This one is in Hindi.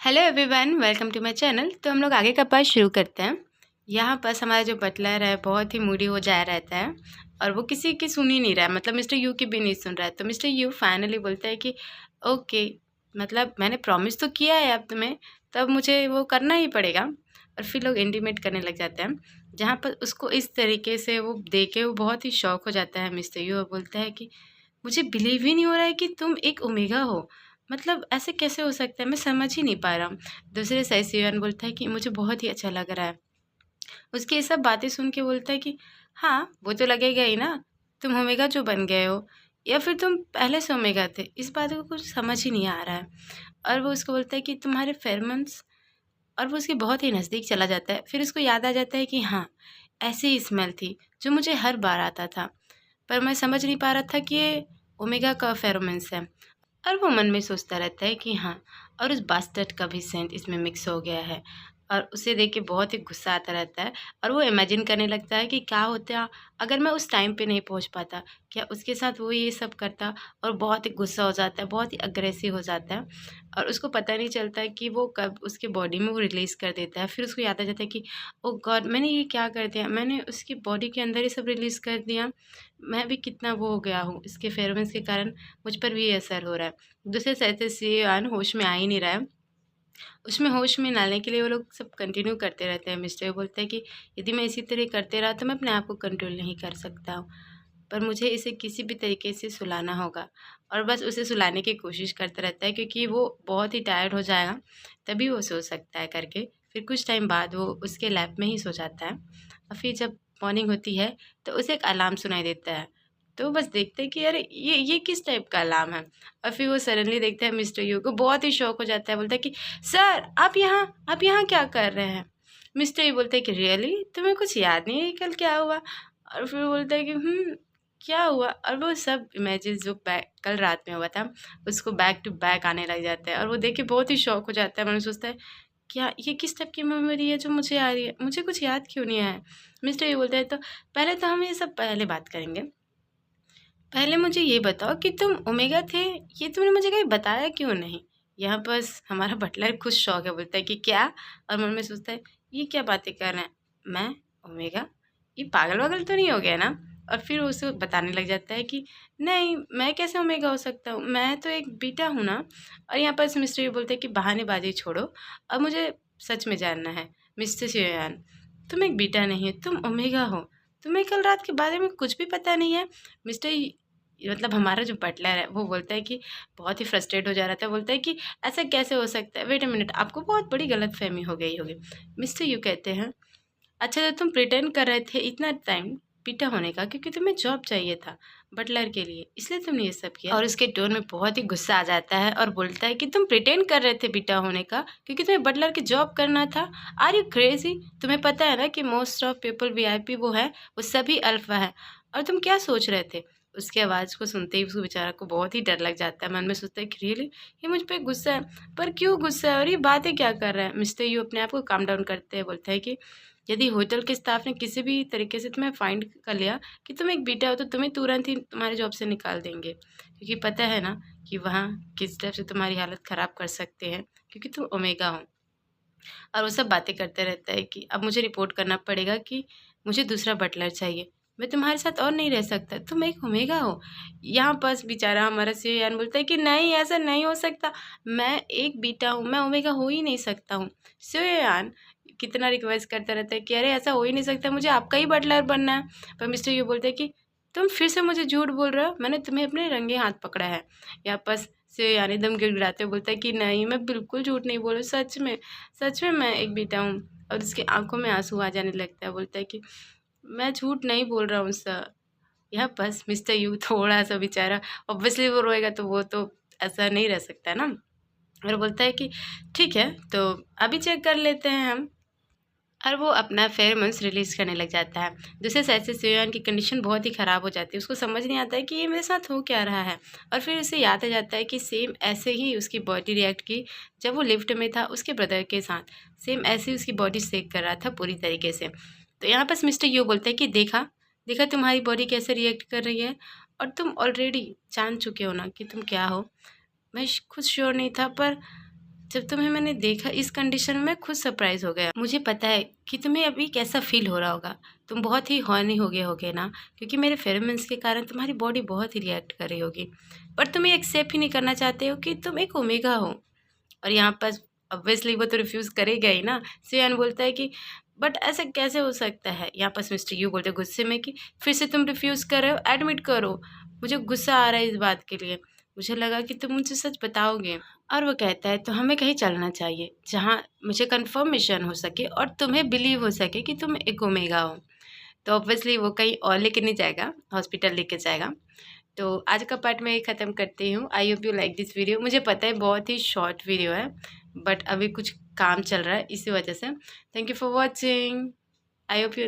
Hello everyone, welcome to my channel. तो हम लोग आगे का पार्ट शुरू करते हैं। यहाँ पास हमारा जो बटलर है बहुत ही मूडी हो जा रहता है और वो किसी की सुन ही नहीं रहा है, मतलब मिस्टर यू की भी नहीं सुन रहा है। तो मिस्टर यू फाइनली बोलता है कि ओके, मतलब मैंने प्रॉमिस तो किया है अब तुम्हें, तब मुझे वो करना ही पड़ेगा। और फिर लोग इंटीमेट करने लग जाते हैं, जहाँ पर उसको इस तरीके से वो देखे वो बहुत ही शौक हो जाता है मिस्टर यू, और बोलता है कि मुझे बिलीव ही नहीं हो रहा है कि तुम एक ओमेगा हो। मतलब ऐसे कैसे हो सकता है, मैं समझ ही नहीं पा रहा हूँ। दूसरे साइड से यूएन बोलता है कि मुझे बहुत ही अच्छा लग रहा है। उसकी ये सब बातें सुन के बोलता है कि हाँ, वो तो लगेगा ही ना, तुम ओमेगा जो बन गए हो या फिर तुम पहले से ओमेगा थे। इस बात को कुछ समझ ही नहीं आ रहा है। और वो उसको बोलता है कि तुम्हारे फेरोमोन्स, और वो उसके बहुत ही नज़दीक चला जाता है। फिर उसको याद आ जाता है कि हाँ, ऐसी ही स्मेल थी जो मुझे हर बार आता था, पर मैं समझ नहीं पा रहा था कि ये ओमेगा का फेरोमोन्स है। और वो मन में सोचता रहता है कि हाँ, और उस बास्टर्ड का भी सेंट इसमें मिक्स हो गया है। और उसे देख के बहुत ही गुस्सा आता रहता है और वो इमेजिन करने लगता है कि क्या होता अगर मैं उस टाइम पे नहीं पहुंच पाता, क्या उसके साथ वो ये सब करता। और बहुत ही गुस्सा हो जाता है, बहुत ही अग्रेसिव हो जाता है और उसको पता नहीं चलता है कि वो कब उसके बॉडी में वो रिलीज़ कर देता है। फिर उसको याद आ जाता है कि ओ गॉड, मैंने ये क्या कर दिया, मैंने उसकी बॉडी के अंदर ही सब रिलीज़ कर दिया। मैं भी कितना वो हो गया हूँ, इसके फेरोमोन्स के कारण मुझ पर भी ये असर हो रहा है। दूसरे साइड से सियान होश में आ ही नहीं रहा है। उसमें होश में लाने के लिए वो लोग सब कंटिन्यू करते रहते हैं। मिस्टर बोलता है कि यदि मैं इसी तरह करते रहा तो मैं अपने आप को कंट्रोल नहीं कर सकता हूँ, पर मुझे इसे किसी भी तरीके से सुलाना होगा। और बस उसे सुलाने की कोशिश करता रहता है, क्योंकि वो बहुत ही टायर्ड हो जाएगा तभी वो सो सकता है करके। फिर कुछ टाइम बाद वो उसके लैब में ही सो जाता है। और फिर जब मॉर्निंग होती है तो उसे एक अलार्म सुनाई देता है। तो बस देखते हैं कि अरे ये किस टाइप का अलार्म है। और फिर वो सडनली देखता है मिस्टर यू को, बहुत ही शौक हो जाता है, बोलता है कि सर आप यहाँ क्या कर रहे हैं। मिस्टर यू बोलते हैं कि रियली तुम्हें कुछ याद नहीं है कल क्या हुआ। और फिर बोलता है कि क्या हुआ। और वो सब इमेजेस जो बैक कल रात में हुआ था उसको बैक टू बैक आने लग जाता है और वो देख के बहुत ही शौक हो जाता है। मैंने सोचता है क्या ये किस टाइप की मेमोरी है जो मुझे आ रही है, मुझे कुछ याद क्यों नहीं आया। मिस्टर यू बोलता है तो पहले तो हम ये सब पहले बात करेंगे। पहले मुझे ये बताओ कि तुम ओमेगा थे, ये तुमने मुझे कहीं बताया क्यों नहीं। यहाँ बस हमारा बटलर खुश शौक है, बोलता है कि क्या। और मन में सोचता है ये क्या बातें कर रहे हैं, मैं ओमेगा, ये पागल वागल तो नहीं हो गया ना। और फिर वो उसे बताने लग जाता है कि नहीं, मैं कैसे ओमेगा हो सकता हूँ, मैं तो एक बीटा हूँ ना। और यहाँ पर मिस्टर ये बोलते हैं कि बहानेबाजी छोड़ो, अब मुझे सच में जानना है। मिस्टर शिवयान, तुम एक बीटा नहीं है, तुम ओमेगा हो। तुम्हें कल रात के बारे में कुछ भी पता नहीं है। मिस्टर मतलब हमारा जो बटलर है वो बोलता है कि बहुत ही फ्रस्ट्रेट हो जा रहा था, बोलता है कि ऐसा कैसे हो सकता है, वेट अ मिनट, आपको बहुत बड़ी गलतफहमी हो गई होगी। मिस्टर यू कहते हैं अच्छा, तो तुम प्रिटेंड कर रहे थे इतना टाइम पीटा होने का क्योंकि तुम्हें जॉब चाहिए था बटलर के लिए, इसलिए तुमने ये सब किया। और उसके टोन में बहुत ही गुस्सा आ जाता है और बोलता है कि तुम प्रिटेंड कर रहे थे पीटा होने का क्योंकि तुम्हें बटलर की जॉब करना था। आर यू क्रेजी, तुम्हें पता है ना कि मोस्ट ऑफ पीपल वीआईपी वो है, वो सभी अल्फा है, और तुम क्या सोच रहे थे। उसकी आवाज़ को सुनते ही उसको बेचारा को बहुत ही डर लग जाता है। मन में सोचता है कि रियली ये मुझ पर गुस्सा है, पर क्यों गुस्सा है और ये बातें क्या कर रहा है। मिस्टर यू अपने आप को काम डाउन करते हैं, बोलता है कि यदि होटल के स्टाफ ने किसी भी तरीके से तुम्हें फाइंड कर लिया कि तुम एक बीटा हो तो तुम्हें तुरंत ही तुम्हारे जॉब से निकाल देंगे, क्योंकि पता है ना कि वहाँ किस तरह से तुम्हारी हालत ख़राब कर सकते हैं क्योंकि तुम ओमेगा हो। और वो सब बातें करते रहता है कि अब मुझे रिपोर्ट करना पड़ेगा कि मुझे दूसरा बटलर चाहिए, मैं तुम्हारे साथ और नहीं रह सकता, तुम एक ओमेगा हो। यहाँ बस बेचारा हमारा सियान बोलता है कि नहीं, ऐसा नहीं हो सकता, मैं एक बीटा हूँ, मैं ओमेगा हो ही नहीं सकता हूँ। सियान कितना रिक्वेस्ट करता रहता है कि अरे ऐसा हो ही नहीं सकता, मुझे आपका ही बटलर बनना है। पर मिस्टर यू बोलते हैं कि तुम फिर से मुझे झूठ बोल रहे हो, मैंने तुम्हें अपने रंगे हाथ पकड़ा है। यहाँ बस सियान एकदम गिड़गिड़ाते हुए बोलता है कि नहीं, मैं बिल्कुल झूठ नहीं बोल रहा, सच में मैं एक बेटा हूँ। और उसकी आंखों में आंसू आ जाने लगता है, बोलता है कि मैं झूठ नहीं बोल रहा हूँ सर। यह बस मिस्टर यू थोड़ा सा बेचारा, ऑब्वियसली वो रोएगा तो वो तो ऐसा नहीं रह सकता ना। और बोलता है कि ठीक है, तो अभी चेक कर लेते हैं हम। और वो अपना फेरोमोन्स रिलीज़ करने लग जाता है। दूसरे साइड से सियोन की कंडीशन बहुत ही ख़राब हो जाती है, उसको समझ नहीं आता है कि ये मेरे साथ हो क्या रहा है। और फिर उसे याद आ जाता है कि सेम ऐसे ही उसकी बॉडी रिएक्ट की जब वो लिफ्ट में था उसके ब्रदर के साथ, सेम ऐसे ही उसकी बॉडी शेक कर रहा था पूरी तरीके से। तो यहाँ पर मिस्टर यू बोलते हैं कि देखा देखा तुम्हारी बॉडी कैसे रिएक्ट कर रही है, और तुम ऑलरेडी जान चुके हो ना कि तुम क्या हो। मैं खुद श्योर नहीं था, पर जब तुम्हें मैंने देखा इस कंडीशन में, मैं खुद सरप्राइज हो गया। मुझे पता है कि तुम्हें अभी कैसा फील हो रहा होगा, तुम बहुत ही हॉर्नी हो गए होगे ना, क्योंकि मेरे फेरोमोन्स के कारण तुम्हारी बॉडी बहुत ही रिएक्ट कर रही होगी, पर तुम ये एक्सेप्ट ही नहीं करना चाहते हो कि तुम एक ओमेगा हो। और यहाँ पर ऑब्वियसली वो तो रिफ्यूज़ करेगा ही ना। सियान बोलता है कि बट ऐसा कैसे हो सकता है। यहाँ पर मिस्टर यू बोलते गुस्से में कि फिर से तुम रिफ्यूज़ कर रहे हो, एडमिट करो। मुझे गुस्सा आ रहा है इस बात के लिए, मुझे लगा कि तुम मुझे सच बताओगे। और वो कहता है तो हमें कहीं चलना चाहिए जहाँ मुझे कंफर्मेशन हो सके और तुम्हें बिलीव हो सके कि तुम एक ओमेगा हो। तो ऑब्वियसली वो कहीं और लेके नहीं जाएगा, हॉस्पिटल लेके जाएगा। तो आज का पार्ट मैं ख़त्म करती हूँ। I hope you like this video. मुझे पता है बहुत ही शॉर्ट वीडियो है, बट अभी कुछ काम चल रहा है इसी वजह से। Thank you for watching. I hope you